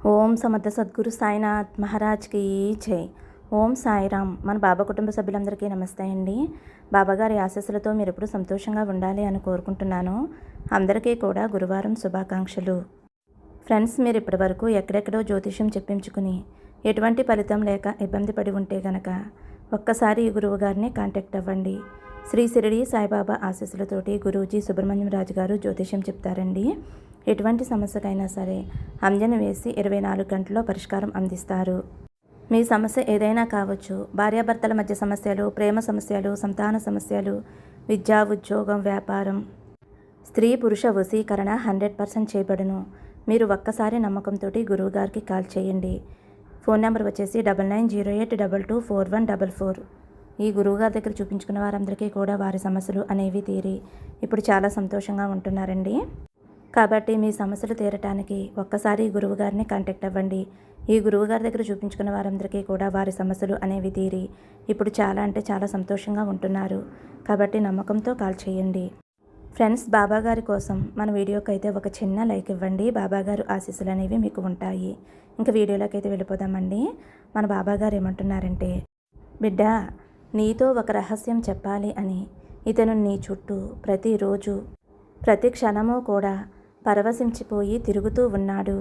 ఓం సమర్థ సద్గురు సాయినాథ్ మహారాజ్కి జై. ఓం సాయిరామ్. మన బాబా కుటుంబ సభ్యులందరికీ నమస్తే అండి. బాబాగారి ఆశీస్సులతో మీరు ఎప్పుడు సంతోషంగా ఉండాలి అని కోరుకుంటున్నాను. అందరికీ కూడా గురువారం శుభాకాంక్షలు. ఫ్రెండ్స్, మీరు ఇప్పటి వరకు ఎక్కడెక్కడో జ్యోతిష్యం చెప్పించుకుని ఎటువంటి ఫలితం లేక ఇబ్బంది పడి ఉంటే గనక ఒక్కసారి ఈ గురువు గారిని కాంటాక్ట్ అవ్వండి. శ్రీ షిరిడి సాయిబాబా ఆశీస్సులతోటి గురూజీ సుబ్రహ్మణ్యం రాజు గారు జ్యోతిష్యం చెప్తారండి. ఎటువంటి సమస్యకైనా సరే అంజన వేసి 24 గంటల్లో పరిష్కారం అందిస్తారు. మీ సమస్య ఏదైనా కావచ్చు. భార్యాభర్తల మధ్య సమస్యలు, ప్రేమ సమస్యలు, సంతాన సమస్యలు, విద్యా, ఉద్యోగం, వ్యాపారం, స్త్రీ పురుష వశీకరణ 100% చేయబడును. మీరు ఒక్కసారి నమ్మకంతో గురువుగారికి కాల్ చేయండి. ఫోన్ నెంబర్ వచ్చేసి 9908224144. ఈ గురువుగారి దగ్గర చూపించుకున్న వారందరికీ కూడా వారి సమస్యలు అనేవి తీరి ఇప్పుడు చాలా సంతోషంగా ఉంటున్నారండి. కాబట్టి మీ సమస్యలు తీరటానికి ఒక్కసారి ఈ గురువుగారిని కాంటాక్ట్ అవ్వండి. ఈ గురువుగారి దగ్గర చూపించుకున్న వారందరికీ కూడా వారి సమస్యలు అనేవి తీరి ఇప్పుడు చాలా సంతోషంగా ఉంటున్నారు. కాబట్టి నమ్మకంతో కాల్ చేయండి. ఫ్రెండ్స్, బాబాగారి కోసం మన వీడియోకి అయితే ఒక చిన్న లైక్ ఇవ్వండి. బాబాగారు ఆశీస్సులు అనేవి మీకు ఉంటాయి. ఇంకా వీడియోలోకి అయితే వెళ్ళిపోదామండి. మన బాబాగారు ఏమంటున్నారంటే, బిడ్డ, నీతో ఒక రహస్యం చెప్పాలి అని ఇతను నీ చుట్టూ ప్రతిరోజు ప్రతి క్షణము కూడా పరవశించిపోయి తిరుగుతూ ఉన్నాడు.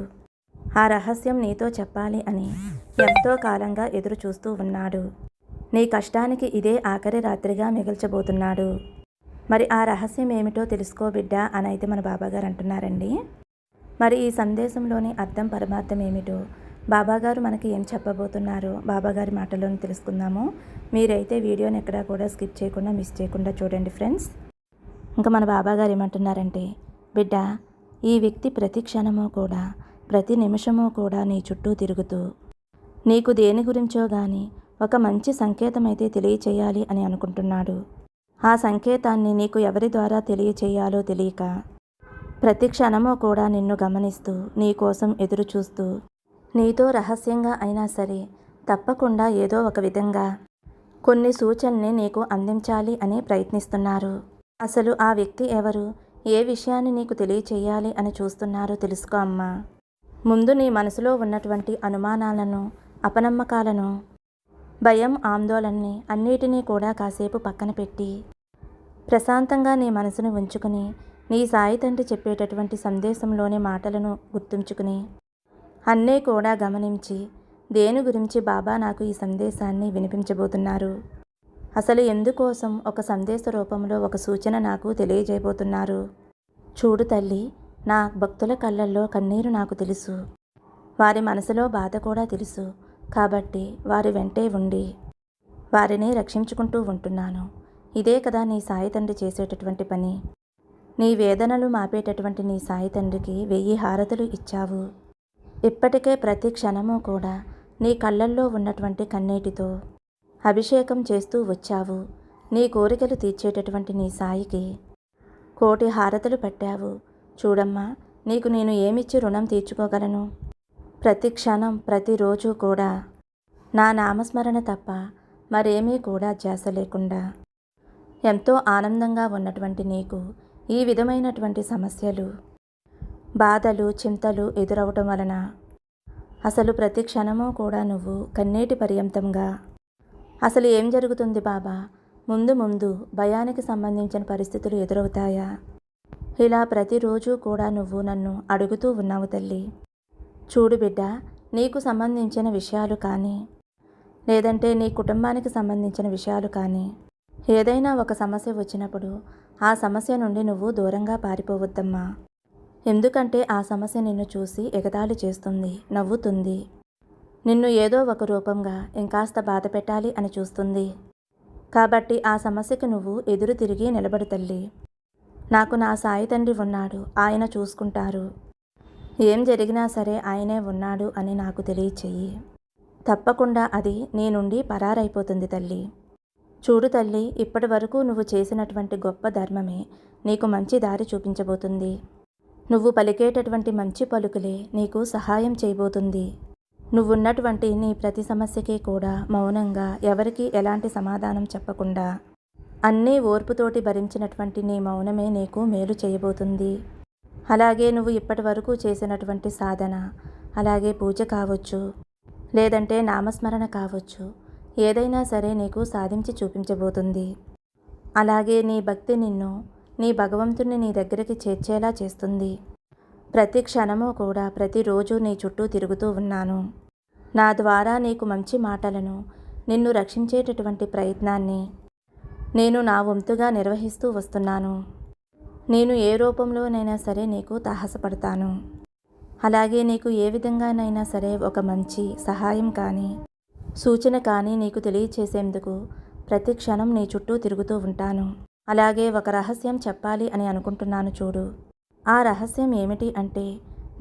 ఆ రహస్యం నీతో చెప్పాలి అని ఎంతో కాలంగా ఎదురు చూస్తూ ఉన్నాడు. నీ కష్టానికి ఇదే ఆఖరి రాత్రిగా మిగిల్చబోతున్నాడు. మరి ఆ రహస్యం ఏమిటో తెలుసుకో బిడ్డ అని అయితే మన బాబాగారు అంటున్నారండి. మరి ఈ సందేశంలోని అర్థం పరమార్థం ఏమిటో బాబాగారు మనకి ఏం చెప్పబోతున్నారో బాబాగారి మాటల్లోనే తెలుసుకుందాము. మీరైతే వీడియోని ఎక్కడా కూడా స్కిప్ చేయకుండా మిస్ చేయకుండా చూడండి ఫ్రెండ్స్. ఇంకా మన బాబాగారు ఏమంటున్నారంటే, బిడ్డ, ఈ వ్యక్తి ప్రతి క్షణము కూడా ప్రతి నిమిషము కూడా నీ చుట్టూ తిరుగుతూ నీకు దేని గురించో కానీ ఒక మంచి సంకేతం అయితే తెలియచేయాలి అని అనుకుంటున్నాడు. ఆ సంకేతాన్ని నీకు ఎవరి ద్వారా తెలియచేయాలో తెలియక ప్రతి క్షణము కూడా నిన్ను గమనిస్తూ నీ కోసం ఎదురు చూస్తూ నీతో రహస్యంగా అయినా సరే తప్పకుండా ఏదో ఒక విధంగా కొన్ని సూచనల్ని నీకు అందించాలి అని ప్రయత్నిస్తున్నారు. అసలు ఆ వ్యక్తి ఎవరు, ఏ విషయాన్ని నీకు తెలియచేయాలి అని చూస్తున్నారో తెలుసుకో అమ్మా. ముందు నీ మనసులో ఉన్నటువంటి అనుమానాలను, అపనమ్మకాలను, భయం, ఆందోళనని అన్నిటినీ కూడా కాసేపు పక్కన పెట్టి ప్రశాంతంగా నీ మనసును ఉంచుకుని నీ సాయి తండ్రి చెప్పేటటువంటి సందేశంలోని మాటలను గుర్తుంచుకుని అన్నీ కూడా గమనించి దేని గురించి బాబా నాకు ఈ సందేశాన్ని వినిపించబోతున్నారు, అసలు ఎందుకోసం ఒక సందేశ రూపంలో ఒక సూచన నాకు తెలియజేయబోతున్నారు. చూడు తల్లి, నా భక్తుల కళ్ళల్లో కన్నీరు నాకు తెలుసు, వారి మనసులో బాధ కూడా తెలుసు. కాబట్టి వారి వెంటే ఉండి వారిని రక్షించుకుంటూ ఉంటున్నాను. ఇదే కదా నీ సాయి తండ్రి చేసేటటువంటి పని. నీ వేదనలు మాపేటటువంటి నీ సాయి తండ్రికి 1000 హారతులు ఇచ్చావు. ఇప్పటికే ప్రతి క్షణము కూడా నీ కళ్ళల్లో ఉన్నటువంటి కన్నీటితో అభిషేకం చేస్తూ వచ్చావు. నీ కోరికలు తీర్చేటటువంటి నీ సాయికి 1,000,000 హారతులు పెట్టావు. చూడమ్మా, నీకు నేను ఏమిచ్చి రుణం తీర్చుకోగలను? ప్రతి క్షణం ప్రతిరోజు కూడా నా నామస్మరణ తప్ప మరేమీ కూడా ధ్యాస లేకుండా ఎంతో ఆనందంగా ఉన్నటువంటి నీకు ఈ విధమైనటువంటి సమస్యలు, బాధలు, చింతలు ఎదురవటం వలన అసలు ప్రతి క్షణము కూడా నువ్వు కన్నీటి పర్యంతంగా అసలు ఏం జరుగుతుంది బాబా, ముందు భయానికి సంబంధించిన పరిస్థితులు ఎదురవుతాయా, ఇలా ప్రతిరోజు కూడా నువ్వు నన్ను అడుగుతూ ఉన్నావు తల్లి. చూడు బిడ్డ, నీకు సంబంధించిన విషయాలు కానీ లేదంటే నీ కుటుంబానికి సంబంధించిన విషయాలు కానీ ఏదైనా ఒక సమస్య వచ్చినప్పుడు ఆ సమస్య నుండి నువ్వు దూరంగా పారిపోవద్దమ్మా. ఎందుకంటే ఆ సమస్య నిన్ను చూసి ఎగతాళి చేస్తుంది, నవ్వుతుంది, నిన్ను ఏదో ఒక రూపంగా ఇంకాస్త బాధ పెట్టాలి అని చూస్తుంది. కాబట్టి ఆ సమస్యకు నువ్వు ఎదురు తిరిగి నిలబడు తల్లి. నాకు నా సాయి తండ్రి ఉన్నాడు, ఆయన చూసుకుంటారు, ఏం జరిగినా సరే ఆయనే ఉన్నాడు అని నాకు తెలియచేయి. తప్పకుండా అది నీ నుండి పరారైపోతుంది తల్లి. చూడు తల్లి, ఇప్పటి వరకు నువ్వు చేసినటువంటి గొప్ప ధర్మమే నీకు మంచి దారి చూపించబోతుంది. నువ్వు పలికేటటువంటి మంచి పలుకులే నీకు సహాయం చేయబోతుంది. నువ్వున్నటువంటి నీ ప్రతి సమస్యకి కూడా మౌనంగా ఎవరికి ఎలాంటి సమాధానం చెప్పకుండా అన్నీ ఓర్పుతోటి భరించినటువంటి నీ మౌనమే నీకు మేలు చేయబోతుంది. అలాగే నువ్వు ఇప్పటి వరకు చేసినటువంటి సాధన, అలాగే పూజ కావచ్చు, లేదంటే నామస్మరణ కావచ్చు, ఏదైనా సరే నీకు సాధించి చూపించబోతుంది. అలాగే నీ భక్తి నిన్ను నీ భగవంతుని నీ దగ్గరికి చేర్చేలా చేస్తుంది. ప్రతి క్షణము కూడా ప్రతిరోజు నీ చుట్టూ తిరుగుతూ ఉన్నాను. నా ద్వారా నీకు మంచి మాటలను, నిన్ను రక్షించేటటువంటి ప్రయత్నాన్ని నేను నా వంతుగా నిర్వహిస్తూ వస్తున్నాను. నేను ఏ రూపంలోనైనా సరే నీకు తాహసపడతాను. అలాగే నీకు ఏ విధంగానైనా సరే ఒక మంచి సహాయం కానీ, సూచన కానీ నీకు తెలియచేసేందుకు ప్రతి క్షణం నీ చుట్టూ తిరుగుతూ ఉంటాను. అలాగే ఒక రహస్యం చెప్పాలి అని అనుకుంటున్నాను చూడు. ఆ రహస్యం ఏమిటి అంటే,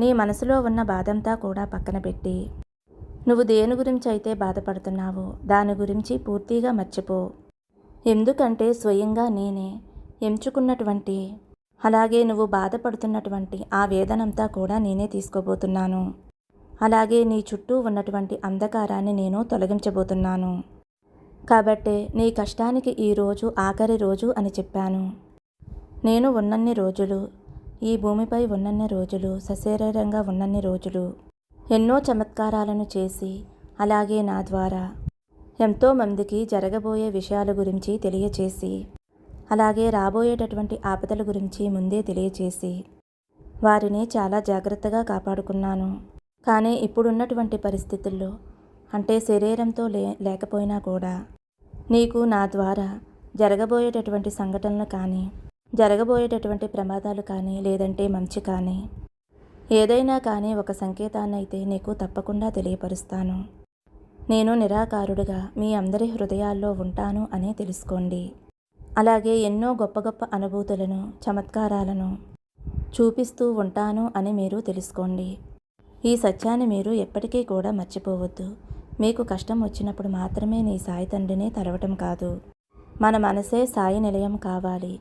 నీ మనసులో ఉన్న బాధంతా కూడా పక్కన పెట్టి, నువ్వు దేని గురించి అయితే బాధపడుతున్నావో దాని గురించి పూర్తిగా మర్చిపో. ఎందుకంటే స్వయంగా నేనే ఎంచుకున్నటువంటి, అలాగే నువ్వు బాధపడుతున్నటువంటి ఆ వేదనంతా కూడా నేనే తీసుకోబోతున్నాను. అలాగే నీ చుట్టూ ఉన్నటువంటి అంధకారాన్ని నేను తొలగించబోతున్నాను. కాబట్టే నీ కష్టానికి ఈరోజు ఆఖరి రోజు అని చెప్పాను. నేను ఉన్నన్ని రోజులు, ఈ భూమిపై ఉన్నన్ని రోజులు, సశరీరంగా ఉన్నన్ని రోజులు ఎన్నో చమత్కారాలను చేసి, అలాగే నా ద్వారా ఎంతోమందికి జరగబోయే విషయాల గురించి తెలియచేసి, అలాగే రాబోయేటటువంటి ఆపదల గురించి ముందే తెలియచేసి వారిని చాలా జాగ్రత్తగా కాపాడుకున్నాను. కానీ ఇప్పుడున్నటువంటి పరిస్థితుల్లో, అంటే శరీరంతో లేకపోయినా కూడా నీకు నా ద్వారా జరగబోయేటటువంటి సంఘటనలు కానీ, జరగబోయేటటువంటి ప్రమాదాలు కానీ, లేదంటే మంచి కానీ, ఏదైనా కానీ ఒక సంకేతాన్నైతే నీకు తప్పకుండా తెలియపరుస్తాను. నేను నిరాకారుడిగా మీ అందరి హృదయాల్లో ఉంటాను అని తెలుసుకోండి. అలాగే ఎన్నో గొప్ప గొప్ప అనుభూతులను, చమత్కారాలను చూపిస్తూ ఉంటాను అని మీరు తెలుసుకోండి. ఈ సత్యాన్ని మీరు ఎప్పటికీ కూడా మర్చిపోవద్దు. మీకు కష్టం వచ్చినప్పుడు మాత్రమే నీ సాయి తండ్రిని తలవటం కాదు, మన మనసే సాయి నిలయం కావాలి.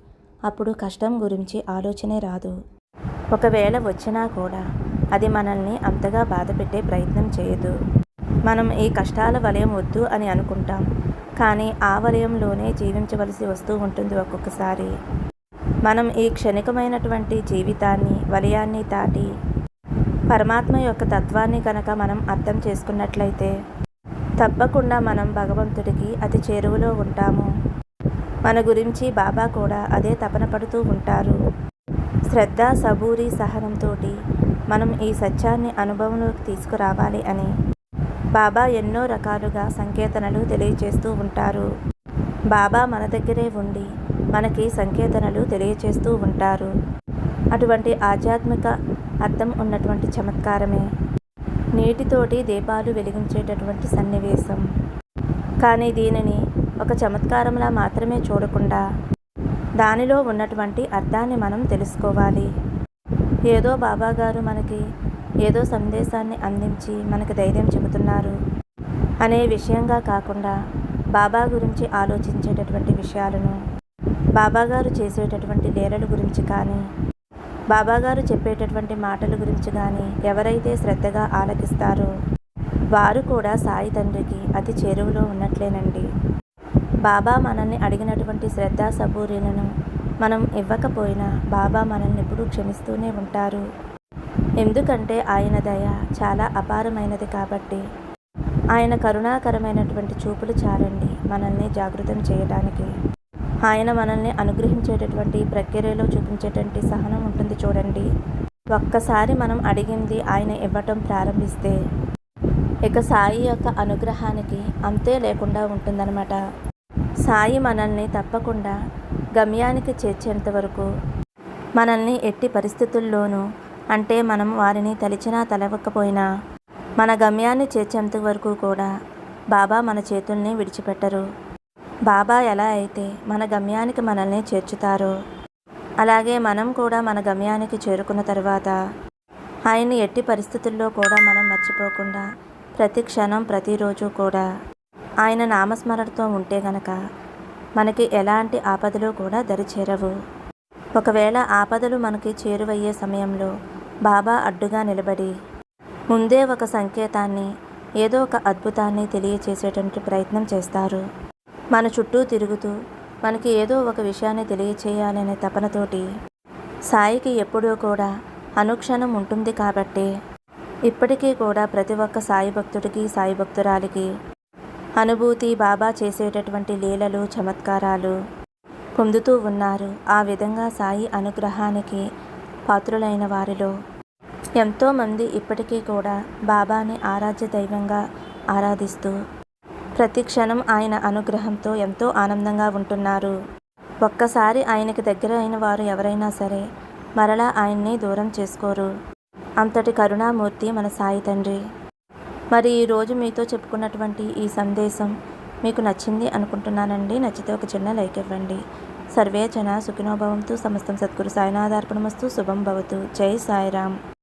అప్పుడు కష్టం గురించి ఆలోచనే రాదు. ఒకవేళ వచ్చినా కూడా అది మనల్ని అంతగా బాధపెట్టే ప్రయత్నం చేయదు. మనం ఈ కష్టాల వలయం వద్దు అని అనుకుంటాం, కానీ ఆ వలయంలోనే జీవించవలసి వస్తూ ఉంటుంది ఒక్కొక్కసారి. మనం ఈ క్షణికమైనటువంటి జీవితాన్ని, వలయాన్ని దాటి పరమాత్మ యొక్క తత్వాన్ని కనుక మనం అర్థం చేసుకున్నట్లయితే తప్పకుండా మనం భగవంతుడికి అతి చేరువలో ఉంటాము. మన గురించి బాబా కూడా అదే తపన పడుతూ ఉంటారు. శ్రద్ధ, సబూరి, సహనంతో మనం ఈ సత్యాన్ని అనుభవంలోకి తీసుకురావాలి అని బాబా ఎన్నో రకాలుగా సంకేతనలు తెలియచేస్తూ ఉంటారు. బాబా మన దగ్గరే ఉండి మనకి సంకేతనలు తెలియచేస్తూ ఉంటారు. అటువంటి ఆధ్యాత్మిక అర్థం ఉన్నటువంటి చమత్కారమే నీటితోటి దీపాలు వెలిగించేటటువంటి సన్నివేశం. కానీ దీనిని ఒక చమత్కారంలా మాత్రమే చూడకుండా దానిలో ఉన్నటువంటి అర్థాన్ని మనం తెలుసుకోవాలి. ఏదో బాబాగారు మనకి ఏదో సందేశాన్ని అందించి మనకి ధైర్యం చెబుతున్నారు అనే విషయంగా కాకుండా, బాబా గురించి ఆలోచించేటటువంటి విషయాలను, బాబాగారు చేసేటటువంటి లీలల గురించి కానీ, బాబాగారు చెప్పేటటువంటి మాటల గురించి కానీ ఎవరైతే శ్రద్ధగా ఆలకిస్తారో వారు కూడా సాయి తండ్రికి అతి చేరువలో ఉన్నట్లేనండి. బాబా మనల్ని అడిగినటువంటి శ్రద్ధ సబూరీలను మనం ఇవ్వకపోయినా బాబా మనల్ని ఎప్పుడూ క్షమిస్తూనే ఉంటారు. ఎందుకంటే ఆయన దయ చాలా అపారమైనది కాబట్టి. ఆయన కరుణాకరమైనటువంటి చూపులు చాలండి మనల్ని జాగృతం చేయడానికి. ఆయన మనల్ని అనుగ్రహించేటటువంటి ప్రక్రియలో చూపించేటువంటి సహనం ఉంటుంది చూడండి. ఒక్కసారి మనం అడిగింది ఆయన ఇవ్వటం ప్రారంభిస్తే ఇక సాయి యొక్క అనుగ్రహానికి అంతే లేకుండా ఉంటుందన్నమాట. సాయి మనల్ని తప్పకుండా గమ్యానికి చేర్చేంత వరకు, మనల్ని ఎట్టి పరిస్థితుల్లోనూ, అంటే మనం వారిని తలిచినా తలవకపోయినా మన గమ్యాన్ని చేర్చేంత వరకు కూడా బాబా మన చేతుల్ని విడిచిపెట్టరు. బాబా ఎలా అయితే మన గమ్యానికి మనల్ని చేర్చుతారో, అలాగే మనం కూడా మన గమ్యానికి చేరుకున్న తర్వాత ఆయన్ని ఎట్టి పరిస్థితుల్లో కూడా మనం మర్చిపోకుండా ప్రతి క్షణం, ప్రతిరోజు కూడా ఆయన నామస్మరణతో ఉంటే గనక మనకి ఎలాంటి ఆపదలు కూడా దరిచేరవు. ఒకవేళ ఆపదలు మనకి చేరువయ్యే సమయంలో బాబా అడ్డుగా నిలబడి ముందే ఒక సంకేతాన్ని, ఏదో ఒక అద్భుతాన్ని తెలియచేసేటువంటి ప్రయత్నం చేస్తారు. మన చుట్టూ తిరుగుతూ మనకి ఏదో ఒక విషయాన్ని తెలియచేయాలనే తపనతోటి సాయికి ఎప్పుడూ కూడా అనుక్షణం ఉంటుంది. కాబట్టి ఇప్పటికీ కూడా ప్రతి ఒక్క సాయి భక్తుడికి, సాయి భక్తురాలికి అనుభూతి బాబా చేసేటటువంటి లీలలు, చమత్కారాలు పొందుతూ ఉన్నారు. ఆ విధంగా సాయి అనుగ్రహానికి పాత్రులైన వారిలో ఎంతోమంది ఇప్పటికీ కూడా బాబాని ఆరాధ్య దైవంగా ఆరాధిస్తూ ప్రతి క్షణం ఆయన అనుగ్రహంతో ఎంతో ఆనందంగా ఉంటున్నారు. ఒక్కసారి ఆయనకి దగ్గర అయిన వారు ఎవరైనా సరే మరలా ఆయన్ని దూరం చేసుకోరు. అంతటి కరుణామూర్తి మన సాయి తండ్రి. మరి ఈరోజు మీతో చెప్పుకున్నటువంటి ఈ సందేశం మీకు నచ్చింది అనుకుంటున్నానండి. నచ్చితే ఒక చిన్న లైక్ ఇవ్వండి. సర్వే జన సుఖినో భవంతు. సమస్తం సద్గురు సాయినాథార్పణమస్తు. శుభం భవతు. జై సాయిరామ్.